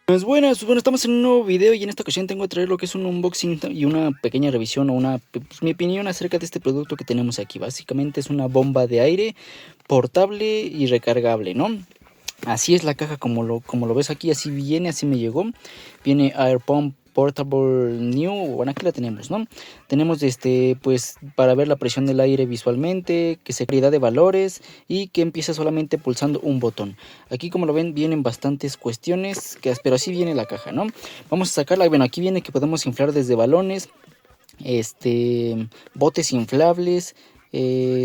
Pues buenas, bueno, estamos en un nuevo video y en esta ocasión tengo que traer lo que es un unboxing y una pequeña revisión o pues, mi opinión acerca de este producto que tenemos aquí. Básicamente es una bomba de aire portable y recargable, ¿no? Así es la caja como lo ves aquí, así viene, así me llegó. Viene Air Pump Portable New, bueno, aquí la tenemos, ¿no? Tenemos pues para ver la presión del aire visualmente, que se calidad de valores y que empieza solamente pulsando un botón. Aquí como lo ven vienen bastantes cuestiones, pero así viene la caja, ¿no? Vamos a sacarla, bueno, aquí viene que podemos inflar desde balones, botes inflables,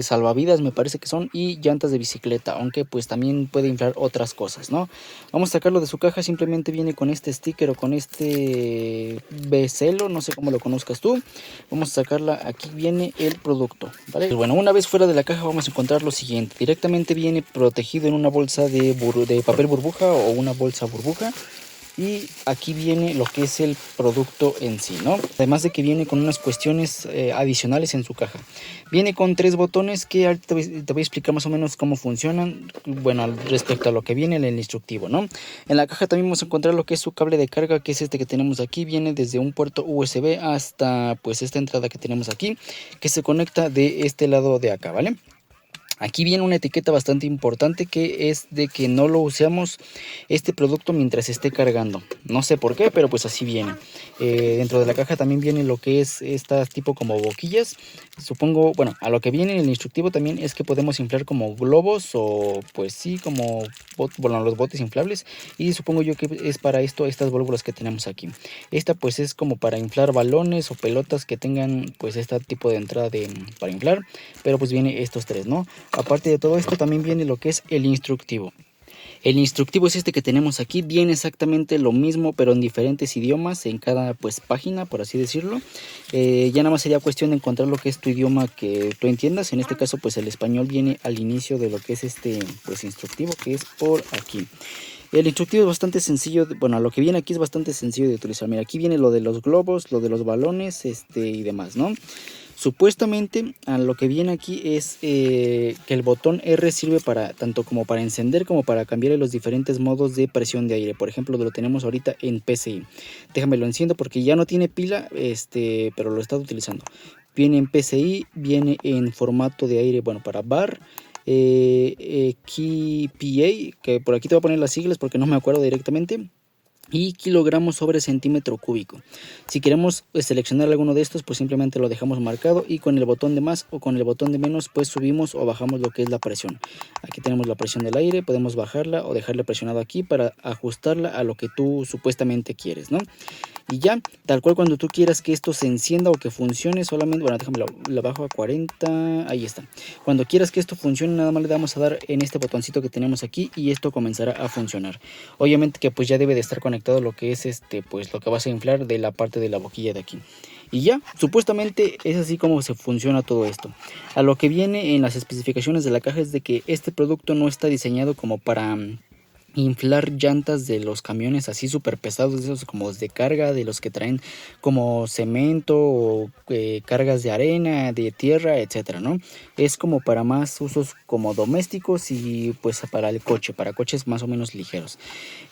salvavidas me parece que son, y llantas de bicicleta, aunque pues también puede inflar otras cosas, ¿no? Vamos a sacarlo de su caja, simplemente viene con este sticker o con este becelo, no sé cómo lo conozcas tú. Vamos a sacarla, aquí viene el producto, ¿vale? Pues bueno, una vez fuera de la caja vamos a encontrar lo siguiente. Directamente viene protegido en una bolsa de papel burbuja o una bolsa burbuja. Y aquí viene lo que es el producto en sí, ¿no? Además de que viene con unas cuestiones adicionales en su caja. Viene con 3 botones que ahorita te voy a explicar más o menos cómo funcionan. Bueno, respecto a lo que viene en el instructivo, ¿no? En la caja también vamos a encontrar lo que es su cable de carga, que es este que tenemos aquí. Viene desde un puerto USB hasta pues esta entrada que tenemos aquí, que se conecta de este lado de acá, ¿vale? Aquí viene una etiqueta bastante importante, que es de que no lo usemos este producto mientras esté cargando. No sé por qué, pero pues así viene. Dentro de la caja también viene lo que es estas tipo como boquillas. Supongo, bueno, a lo que viene en el instructivo también es que podemos inflar como globos o pues sí, como bueno, los botes inflables. Y supongo yo que es para esto estas válvulas que tenemos aquí. Esta pues es como para inflar balones o pelotas que tengan pues este tipo de entrada para inflar. Pero pues viene estos tres, ¿no? Aparte de todo esto también viene lo que es el instructivo. El instructivo es este que tenemos aquí, viene exactamente lo mismo pero en diferentes idiomas en cada pues página, por así decirlo. Ya nada más sería cuestión de encontrar lo que es tu idioma que tú entiendas. En este caso pues el español viene al inicio de lo que es pues instructivo, que es por aquí. El instructivo es bastante sencillo, bueno, lo que viene aquí es bastante sencillo de utilizar. Mira, aquí viene lo de los globos, lo de los balones, y demás, ¿no? Supuestamente a lo que viene aquí es que el botón R sirve para tanto como para encender como para cambiar los diferentes modos de presión de aire. Por ejemplo, lo tenemos ahorita en PCI. Déjame lo enciendo porque ya no tiene pila, pero lo he estado utilizando. Viene en PCI, viene en formato de aire, bueno, para bar. KPA, que por aquí te voy a poner las siglas porque no me acuerdo directamente, y kilogramos sobre centímetro cúbico. Si queremos seleccionar alguno de estos, pues simplemente lo dejamos marcado y con el botón de más o con el botón de menos pues subimos o bajamos lo que es la presión. Aquí tenemos la presión del aire, podemos bajarla o dejarle presionado aquí para ajustarla a lo que tú supuestamente quieres, ¿no? Y ya, tal cual cuando tú quieras que esto se encienda o que funcione, solamente, bueno, déjame lo bajo a 40, ahí está. Cuando quieras que esto funcione, nada más le damos a dar en este botoncito que tenemos aquí y esto comenzará a funcionar. Obviamente que pues ya debe de estar conectado lo que es pues lo que vas a inflar de la parte de la boquilla de aquí. Y ya, supuestamente es así como se funciona todo esto. A lo que viene en las especificaciones de la caja es de que este producto no está diseñado como para inflar llantas de los camiones así súper pesados, de esos como de carga, de los que traen como cemento o cargas de arena, de tierra, etcétera, ¿no? Es como para más usos como domésticos y pues para el coche, para coches más o menos ligeros.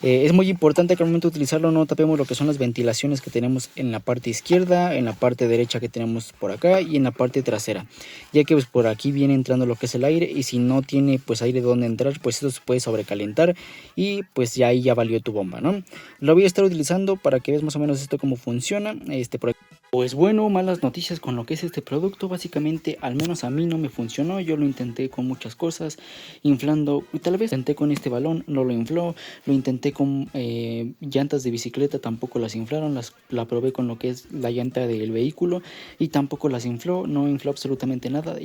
Es muy importante que al momento de utilizarlo no tapemos lo que son las ventilaciones que tenemos en la parte izquierda, en la parte derecha que tenemos por acá y en la parte trasera, ya que pues por aquí viene entrando lo que es el aire y si no tiene pues aire donde entrar, pues eso se puede sobrecalentar y pues ya ahí ya valió tu bomba, ¿no? Lo voy a estar utilizando para que veas más o menos esto cómo funciona. Pues bueno, malas noticias con lo que es este producto. Básicamente, al menos a mí no me funcionó. Yo lo intenté con muchas cosas, inflando, y tal vez intenté con este balón, no lo infló. Lo intenté con llantas de bicicleta, tampoco las inflaron. La probé con lo que es la llanta del vehículo y tampoco las infló, no infló absolutamente nada.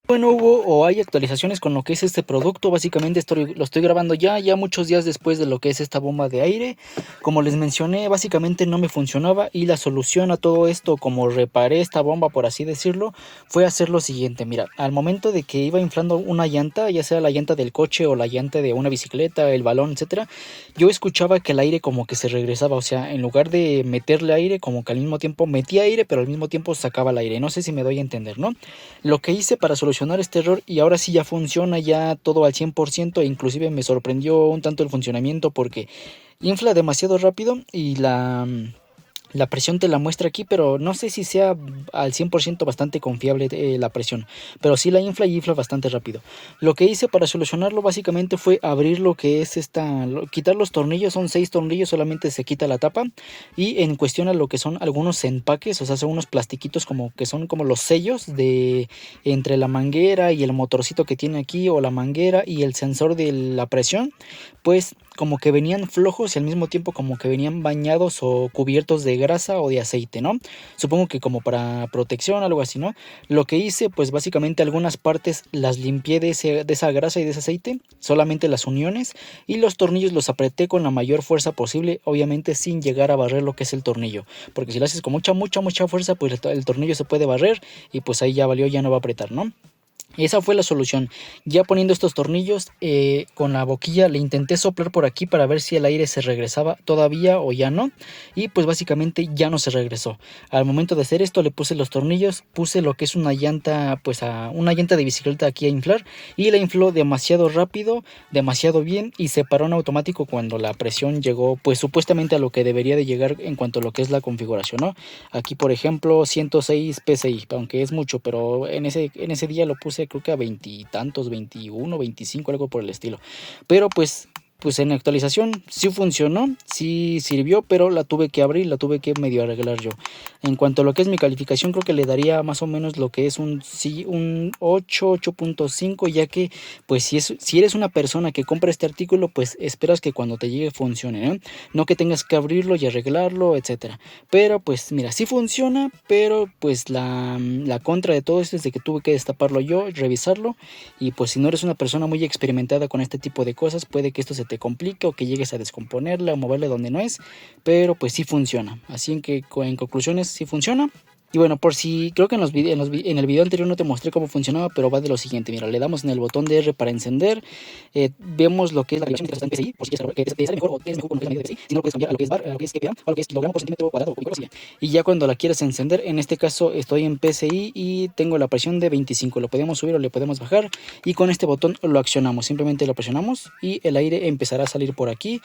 Bueno, hubo o hay actualizaciones con lo que es este producto. Básicamente lo estoy grabando ya muchos días después de lo que es esta bomba de aire. Como les mencioné, básicamente no me funcionaba y la solución a todo esto, como reparé esta bomba por así decirlo, fue hacer lo siguiente. Mira, al momento de que iba inflando una llanta, ya sea la llanta del coche o la llanta de una bicicleta, el balón, etcétera, yo escuchaba que el aire como que se regresaba. O sea, en lugar de meterle aire, como que al mismo tiempo metía aire, pero al mismo tiempo sacaba el aire. No sé si me doy a entender, ¿no? Lo que hice para solucionar solucionar este error y ahora sí ya funciona ya todo al 100%, e inclusive me sorprendió un tanto el funcionamiento porque infla demasiado rápido y la presión te la muestra aquí, pero no sé si sea al 100% bastante confiable la presión, pero sí la infla y infla bastante rápido. Lo que hice para solucionarlo básicamente fue abrir lo que es quitar los tornillos, son 6 tornillos, solamente se quita la tapa, y en cuestión a lo que son algunos empaques, o sea, son unos plastiquitos como que son como los sellos de entre la manguera y el motorcito que tiene aquí, o la manguera y el sensor de la presión, pues como que venían flojos y al mismo tiempo como que venían bañados o cubiertos de grasa o de aceite, ¿no? Supongo que como para protección, algo así, ¿no? Lo que hice, pues básicamente algunas partes las limpié de esa grasa y de ese aceite, solamente las uniones, y los tornillos los apreté con la mayor fuerza posible, obviamente sin llegar a barrer lo que es el tornillo, porque si lo haces con mucha fuerza, pues el tornillo se puede barrer y pues ahí ya valió, ya no va a apretar, ¿no? Esa fue la solución. Ya poniendo estos tornillos, con la boquilla le intenté soplar por aquí para ver si el aire se regresaba todavía o ya no, y pues básicamente ya no se regresó. Al momento de hacer esto le puse los tornillos, puse lo que es una llanta, pues una llanta de bicicleta aquí a inflar, y la infló demasiado rápido, demasiado bien, y se paró en automático cuando la presión llegó pues supuestamente a lo que debería de llegar en cuanto a lo que es la configuración, ¿no? Aquí por ejemplo 106 PSI, aunque es mucho, pero en ese día lo puse creo que a veintitantos, 21, 25, algo por el estilo. Pero pues en actualización sí funcionó, sí sirvió, pero la tuve que abrir, la tuve que medio arreglar yo. En cuanto a lo que es mi calificación, creo que le daría más o menos lo que es un 8, 8.5, ya que pues si eres una persona que compra este artículo, pues esperas que cuando te llegue funcione, ¿no? No que tengas que abrirlo y arreglarlo, etcétera. Pero pues mira, sí funciona, pero pues la contra de todo esto es de que tuve que destaparlo yo, revisarlo, y pues si no eres una persona muy experimentada con este tipo de cosas, puede que esto se te complique o que llegues a descomponerla o moverle donde no es, pero pues sí funciona. Así que en conclusiones sí funciona. Y bueno, por si creo que en el video anterior no te mostré cómo funcionaba, pero va de lo siguiente. Mira, le damos en el botón de R para encender, vemos lo que es la dirección que está en PSI, por si quieres que te sale mejor o es mejor con lo que es la medida de PSI, si no lo puedes cambiar a lo que es bar, a lo que es KPA, o a lo que es kilogramo por centímetro cuadrado o así. Y ya cuando la quieras encender, en este caso estoy en PSI y tengo la presión de 25, lo podemos subir o le podemos bajar, y con este botón lo accionamos, simplemente lo presionamos y el aire empezará a salir por aquí,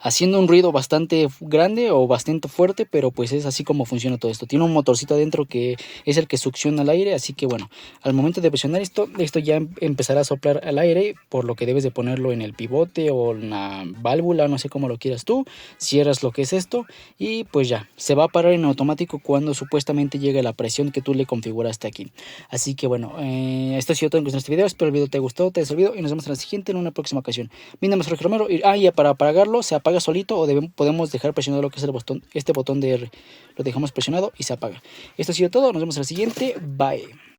haciendo un ruido bastante grande o bastante fuerte, pero pues es así como funciona todo esto. Tiene un motorcito adentro que es el que succiona el aire, así que bueno, al momento de presionar esto ya empezará a soplar el aire, por lo que debes de ponerlo en el pivote o en la válvula, no sé cómo lo quieras tú. Cierras lo que es esto y pues ya, se va a parar en automático cuando supuestamente llegue la presión que tú le configuraste aquí. Así que bueno, esto ha sido todo en este video. Espero el video te gustó, te servido, y nos vemos en la siguiente, en una próxima ocasión. Mi nombre es Jorge Romero y ya para apagarlo se apaga solito, o podemos dejar presionado lo que es este botón de R. Lo dejamos presionado y se apaga. Esto ha sido todo, nos vemos en la siguiente, bye.